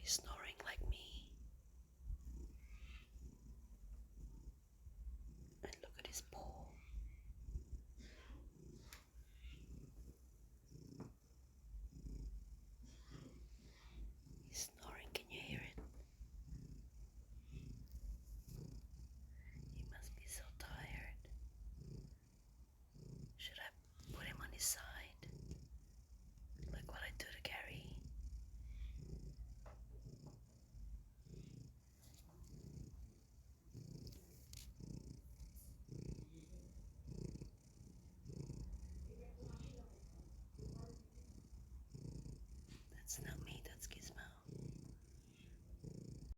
He's snoring like me. And look at his paw. He's snoring, can you hear it? He must be so tired. Should I put him on his side?